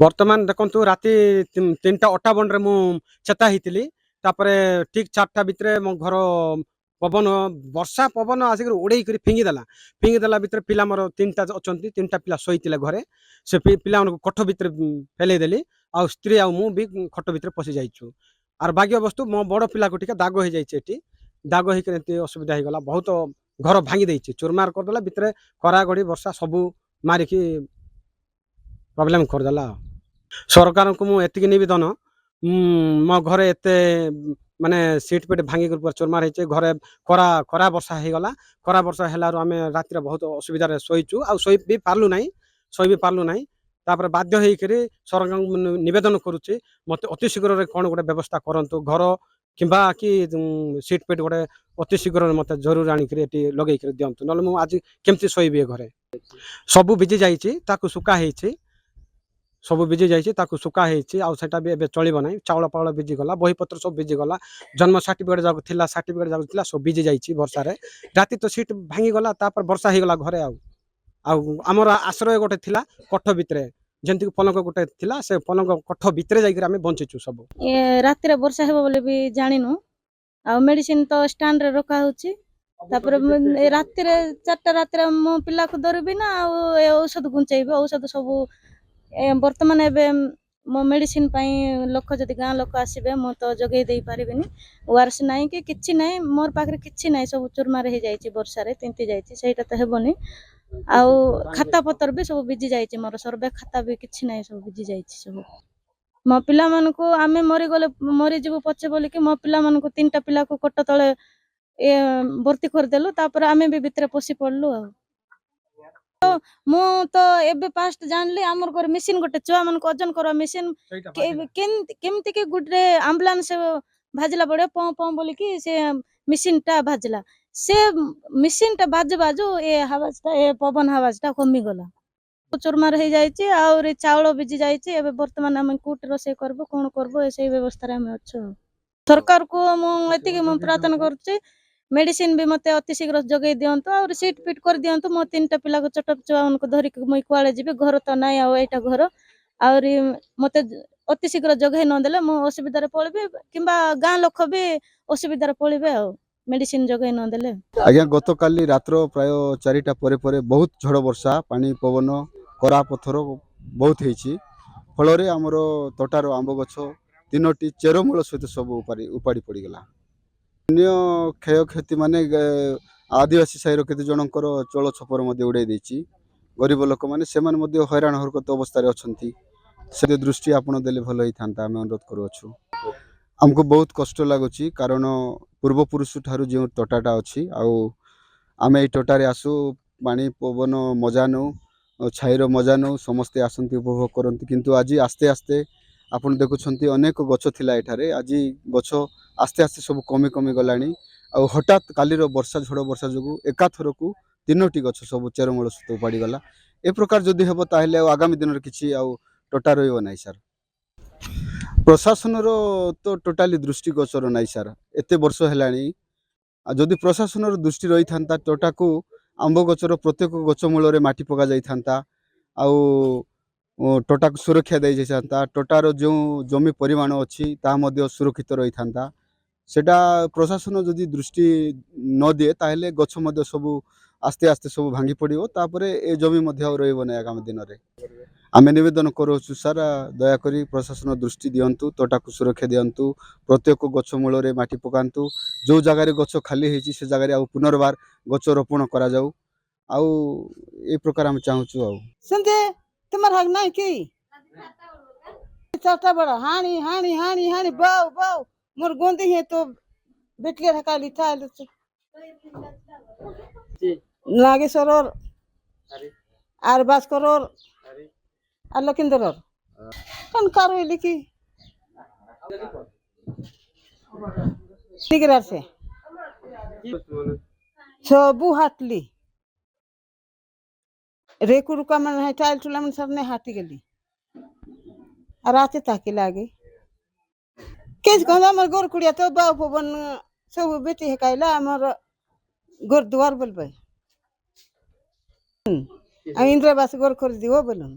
ବର୍ତ୍ତମାନ ଦେଖନ୍ତୁ ରାତି 3:58 ମୁଁ ଚେତା ହେଇଥିଲି। ତାପରେ ଠିକ 4ଟା ଭିତରେ ମୋ ଘର ପବନ ବର୍ଷା ପବନ ଆସିକି ଉଡ଼େଇକରି ଫିଙ୍ଗିଦେଲା ଭିତରେ ପିଲା ମୋର 3ଟା ଅଛନ୍ତି 3ଟା ପିଲା ଶୋଇଥିଲେ ଘରେ ସେ ପିଲାମାନଙ୍କୁ କୋଠ ଭିତରେ ଫେଲେଇ ଦେଲି ଆଉ ସ୍ତ୍ରୀ ଆଉ ମୁଁ ବି ଖଟ ଭିତରେ ପଶି ଯାଇଛୁ ଆର ଭାଗ୍ୟ ବସ୍ତୁ ମୋ ବଡ଼ ପିଲାକୁ ଟିକେ ଦାଗ ହେଇଯାଇଛି ଏଠି ଦାଗ ହେଇକି ଏମିତି ଅସୁବିଧା ହେଇଗଲା ବହୁତ ଘର ଭାଙ୍ଗି ଦେଇଛି ଚୁରମାର କରିଦେଲା ଭିତରେ ଖରା ଘଡ଼ି ବର୍ଷା ସବୁ ମାରିକି ପ୍ରୋବ୍ଲେମ କରିଦେଲା ସରକାରଙ୍କୁ ମୁଁ ଏତିକି ନିବେଦନ ମୋ ଘରେ ଏତେ ମାନେ ସିଟ୍ ପିଟ୍ ଭାଙ୍ଗିକି ପୁରା ଚୁରମାର ହେଇଛି ଘରେ ଖରା ବର୍ଷା ହେଇଗଲା ଖରା ବର୍ଷା ହେଲାରୁ ଆମେ ରାତିରେ ବହୁତ ଅସୁବିଧାରେ ଶୋଇଛୁ ଆଉ ଶୋଇ ବି ପାରିଲୁ ନାହିଁ ତାପରେ ବାଧ୍ୟ ହେଇକରି ସରକାରଙ୍କୁ ନିବେଦନ କରୁଛି ମୋତେ ଅତି ଶୀଘ୍ରରେ କ'ଣ ଗୋଟେ ବ୍ୟବସ୍ଥା କରନ୍ତୁ ଘର କିମ୍ବା କି ସିଟ୍ ପିଟ୍ ଗୋଟେ ଅତି ଶୀଘ୍ରରେ ମୋତେ ଜରୁରୀ ଆଣିକରି ଏଠି ଲଗେଇକରି ଦିଅନ୍ତୁ ନହେଲେ ମୁଁ ଆଜି କେମିତି ଶୋଇବି ଏ ଘରେ ସବୁ ଭିଜି ଯାଇଛି ତାକୁ ଶୁକା ହେଇଛି ସବୁ ଭିଜି ଯାଇଛି ତାକୁ ଶୁକା ହେଇଛି ଆଉ ସେଟା ବି ଏବେ ଚଳିବ ନାହିଁ ଚାଉଳ ପାଉଳ ଭିଜିଗଲା ବହିପତ୍ର ସବୁ ଭିଜିଗଲା ଜନ୍ମ ସାର୍ଟିଫିକେଟ୍ ଯାକ ଥିଲା ସବୁ ଭିଜି ଯାଇଛି ବର୍ଷାରେ ରାତି ତ ସିଟ୍ ଭାଙ୍ଗିଗଲା ତାପରେ ବର୍ଷା ହେଇଗଲା ଘରେ ଆଉ ଆମର ଆଶ୍ରୟ ଗୋଟେ ଥିଲା କୋଠ ଭିତରେ ଯେମିତିକି ପଲଙ୍କ ଗୋଟେ ଥିଲା ସେ ପଲଙ୍କ କୋଠ ଭିତରେ ଯାଇକରି ଆମେ ବଞ୍ଚିଛୁ ସବୁ ରାତିରେ ବର୍ଷା ହେବ ବୋଲି ବି ଜାଣିନୁ ଆଉ ମେଡିସିନ ତ ଷ୍ଟାଣ୍ଡରେ ରଖା ହଉଛି ତାପରେ ରାତିରେ 4ଟା ରାତିରେ ମୋ ପିଲାକୁ ଧରିବି ନା ଆଉ ଏ ଔଷଧ ଘୁଞ୍ଚେଇବି ଔଷଧ ସବୁ ବର୍ତ୍ତମାନ ଏବେ ମୋ ମେଡିସିନ ପାଇଁ ଲୋକ ଯଦି ଗାଁ ଲୋକ ଆସିବେ ମୁଁ ତ ଯୋଗେଇ ଦେଇ ପାରିବିନି ୱାର୍ସ ନାହିଁ କି କିଛି ନାହିଁ ମୋର ପାଖରେ କିଛି ନାହିଁ ସବୁ ଚୁରମାର ହେଇଯାଇଛି ବର୍ଷାରେ ତିନ୍ତି ଯାଇଛି ସେଇଟା ତ ହେବନି ଆଉ ଖାତା ପତ୍ର ବି ସବୁ ଭିଜି ଯାଇଛି ମୋର ସର୍ଭେ ଖାତା ବି କିଛି ନାହିଁ ସବୁ ଭିଜି ଯାଇଛି ସବୁ ମୋ ପିଲାମାନଙ୍କୁ ଆମେ ମରିଯିବୁ ପଛେ ବୋଲିକି ମୋ ପିଲାମାନଙ୍କୁ 3ଟା ପିଲାକୁ କୋଟ ତଳେ ଭର୍ତ୍ତି କରିଦେଲୁ ତାପରେ ଆମେ ବି ଭିତରେ ପଶି ପଡିଲୁ ଆଉ ମୁଁ ତ ଏବେ ଫାଷ୍ଟ ଜାଣିଲି ଆମର ଘରେ ମେସିନ ଗୋଟେ ଛୁଆ ମାନଙ୍କୁ ଓଜନ କରିବା ମେସିନ କେମିତି କି ଗୋଟେ ଆମ୍ବୁଲାନ୍ସ ଭାଜିଲା ବଡେ ପଁ ପଁ ବୋଲିକି ସେ ମେସିନ ଟା ଭାଜିଲା ସେ ମେସିନ ଟା ବାଜୁ ଏ ପବନ ହାୱାଜ ଟା କମିଗଲା ଚୁରମାର ହେଇଯାଇଛି ଆହୁରି ଚାଉଳ ଭିଜି ଯାଇଛି ଏବେ ବର୍ତ୍ତମାନ ଆମେ କୋଉଠି ରୋଷେଇ କରିବୁ କ'ଣ କରିବୁ ସେଇ ବ୍ୟବସ୍ଥାରେ ଆମେ ଅଛୁ ସରକାରକୁ ମୁଁ ଏତିକି ମୁଁ ପ୍ରାର୍ଥନା କରୁଛି ମେଡିସିନ ବି ମତେ ଅତି ଶୀଘ୍ର ଯୋଗେଇ ଦିଅନ୍ତୁ ଆଉ ସିଟ୍ ପିଟ୍ କରିଦିଅନ୍ତୁ ମୋ 3ଟା ପିଲାକୁ ଛୋଟ ଛୁଆମାନଙ୍କୁ ଧରିକି ମୁଇଁ କୁଆଡେ ଯିବି ଘର ତ ନାହିଁ ଆଉ ଏଇଟା ଘର ଆହୁରି ମତେ ଅତି ଶୀଘ୍ର ଯୋଗେଇ ନଦେଲେ ମୁଁ ଅସୁବିଧାରେ ପଡ଼ିବି କିମ୍ବା ଗାଁ ଲୋକ ବି ଅସୁବିଧାରେ ପଡ଼ିବେ ଆଉ ମେଡିସିନ ଯୋଗେଇ ନଦେଲେ ଆଜ୍ଞା ଗତକାଲି ରାତ୍ର ପ୍ରାୟ 4ଟା ପରେ ବହୁତ ଝଡ଼ ବର୍ଷା ପାଣି ପବନ କରା ପଥର ବହୁତ ହେଇଛି ଫଳରେ ଆମର ତୋଟାର ଆମ୍ବ ଗଛ 3ଟି ଚେରମୂଳ ସହିତ ସବୁ ଉପାଡ଼ି ପଡ଼ିଗଲା ଅନ୍ୟ କ୍ଷୟକ୍ଷତି ମାନେ ଆଦିବାସୀ ସାହିର କେତେ ଜଣଙ୍କର ଚଳ ଛପର ମଧ୍ୟ ଉଡ଼ାଇ ଦେଇଛି ଗରିବ ଲୋକମାନେ ସେମାନେ ମଧ୍ୟ ହଇରାଣ ହରକତ ଅବସ୍ଥାରେ ଅଛନ୍ତି ସେ ଦୃଷ୍ଟି ଆପଣ ଦେଲେ ଭଲ ହେଇଥାନ୍ତା ଆମେ ଅନୁରୋଧ କରୁଅଛୁ ଆମକୁ ବହୁତ କଷ୍ଟ ଲାଗୁଛି କାରଣ ପୂର୍ବପୁରୁଷ ଠାରୁ ଯେଉଁ ତୋଟାଟା ଅଛି ଆଉ ଆମେ ଏଇ ତୋଟାରେ ଆସୁ ପାଣି ପବନ ମଜା ନେଉ ଛାଇର ମଜା ନେଉ ସମସ୍ତେ ଆସନ୍ତି ଉପଭୋଗ କରନ୍ତି କିନ୍ତୁ ଆଜି ଆସ୍ତେ ଆସ୍ତେ ଆପଣ ଦେଖୁଛନ୍ତି ଅନେକ ଗଛ ଥିଲା ଏଠାରେ ଆଜି ଗଛ ଆସ୍ତେ ଆସ୍ତେ ସବୁ କମି ଗଲାଣି ଆଉ ହଠାତ୍ କାଲିର ଝଡ଼ ବର୍ଷା ଯୋଗୁଁ ଏକାଥରକୁ 3ଟି ଗଛ ସବୁ ଚେରମୂଳ ସହିତ ଉପାଡ଼ିଗଲା ଏ ପ୍ରକାର ଯଦି ହେବ ତାହେଲେ ଆଉ ଆଗାମୀ ଦିନରେ କିଛି ଆଉ ତୋଟା ରହିବ ନାହିଁ ସାର୍ ପ୍ରଶାସନର ତ ଟୋଟାଲି ଦୃଷ୍ଟିଗୋଚର ନାହିଁ ସାର୍ ଏତେ ବର୍ଷ ହେଲାଣି ଆଉ ଯଦି ପ୍ରଶାସନର ଦୃଷ୍ଟି ରହିଥାନ୍ତା ତୋଟାକୁ ଆମ୍ବ ଗଛର ପ୍ରତ୍ୟେକ ଗଛ ମୂଳରେ ମାଟି ପକା ଯାଇଥାନ୍ତା ଆଉ ତୋଟାକୁ ସୁରକ୍ଷା ଦିଆଯାଇଥାନ୍ତା ତୋଟାର ଯେଉଁ ଜମି ପରିମାଣ ଅଛି ତାହା ମଧ୍ୟ ସୁରକ୍ଷିତ ରହିଥାନ୍ତା ସେଟା ପ୍ରଶାସନ ଯଦି ଦୃଷ୍ଟି ନ ଦିଏ ତାହେଲେ ଗଛ ମଧ୍ୟ ସବୁ ଆସ୍ତେ ଆସ୍ତେ ସବୁ ଭାଙ୍ଗି ପଡ଼ିବ ତାପରେ ଏ ଜମି ମଧ୍ୟ ଆଉ ରହିବ ନାହିଁ ଆଗାମୀ ଦିନରେ ଆମେ ନିବେଦନ କରୁଛୁ ସାର୍ ଦୟାକରି ପ୍ରଶାସନ ଦୃଷ୍ଟି ଦିଅନ୍ତୁ ତୋଟାକୁ ସୁରକ୍ଷା ଦିଅନ୍ତୁ ପ୍ରତ୍ୟେକ ଗଛ ମୂଳରେ ମାଟି ପକାନ୍ତୁ ଯେଉଁ ଜାଗାରେ ଗଛ ଖାଲି ହେଇଛି ସେ ଜାଗାରେ ଆଉ ପୁନର୍ବାର ଗଛ ରୋପଣ କରାଯାଉ ଆଉ ଏ ପ୍ରକାର ଆମେ ଚାହୁଁଛୁ ଆଉ ସେମିତି ତୁମର ହକ ନାହିଁ କି 4ଟା ବଡ଼ ହାଣି ହାଣି ହାଣି ହାଣି ବାଉ ବାଉ ମୋର ଗୁନ୍ଦି ହିଁ ତ ବେଟିକେ ঢাকালি নাগেশ্বরর আর ভাস্করর আর লক্ষিন্দরর কোন কার হইলি কি ঠিক আছে সবু হাটলি রেকুর কামান টাইল টুলা মানে সব হাঁটি গেলি আর রাতে তাকি লাগে কেস কম আমার গোর কুড়িয়া তো বাউ পবন সব বেটি হেকাইলা আমার গোর দুয়ার বলবে আমি ইন্দ্রাবাস গোর করে দিব বলুন